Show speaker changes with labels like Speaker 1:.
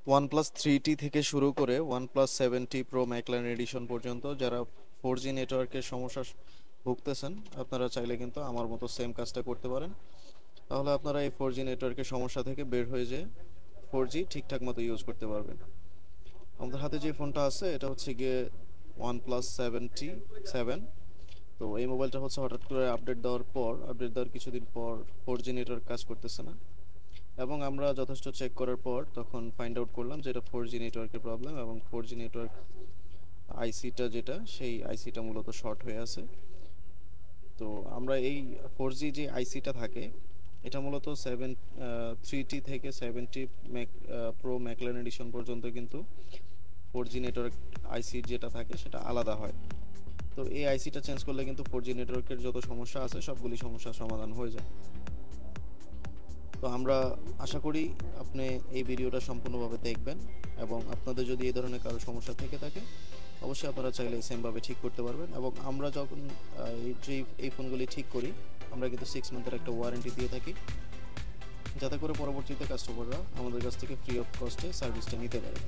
Speaker 1: OnePlus 3T থেকে শুরু করে OnePlus 7T Pro McLaren addition পর্যন্ত যারা 4G নেটওয়ার্কের সমস্যা ভুগতেছেন, আপনারা চাইলে কিন্তু আমার মতো সেম কাজটা করতে পারেন। তাহলে আপনারা এই 4G নেটওয়ার্কের সমস্যা থেকে বের হয়ে যেয়ে 4G ঠিকঠাক মতো ইউজ করতে পারবেন। আমাদের হাতে যে ফোনটা আছে এটা হচ্ছে গিয়ে OnePlus 7T 7। তো এই মোবাইলটা হচ্ছে হঠাৎ করে আপডেট দেওয়ার কিছুদিন পর 4G নেটওয়ার্ক কাজ করতেছে না, এবং আমরা যথেষ্ট চেক করার পর তখন ফাইন্ড আউট করলাম যে এটা 4G নেটওয়ার্কের প্রবলেম, এবং 4G নেটওয়ার্ক আইসিটা যেটা সেই আইসিটা মূলত শর্ট হয়ে আছে। তো আমরা এই 4G যে আইসিটা থাকে এটা মূলত 3T থেকে 7T প্রো ম্যাকলারেন এডিশন পর্যন্ত কিন্তু 4G নেটওয়ার্ক আইসি যেটা থাকে সেটা আলাদা হয়। তো এই আইসিটা চেঞ্জ করলে কিন্তু 4G নেটওয়ার্কের যত সমস্যা আছে সবগুলি সমস্যার সমাধান হয়ে যায়। তো আমরা আশা করি আপনি এই ভিডিওটা সম্পূর্ণভাবে দেখবেন, এবং আপনাদের যদি এই ধরনের কারো সমস্যা থেকে থাকে অবশ্যই আপনারা চাইলে সেমভাবে ঠিক করতে পারবেন। এবং আমরা যখন এই ফোনগুলি ঠিক করি আমরা কিন্তু 6 মান্থের একটা ওয়ারেন্টি দিয়ে থাকি, যাতে করে পরবর্তীতে কাস্টমাররা আমাদের কাছ থেকে ফ্রি অফ কস্টে সার্ভিসটা নিতে পারে।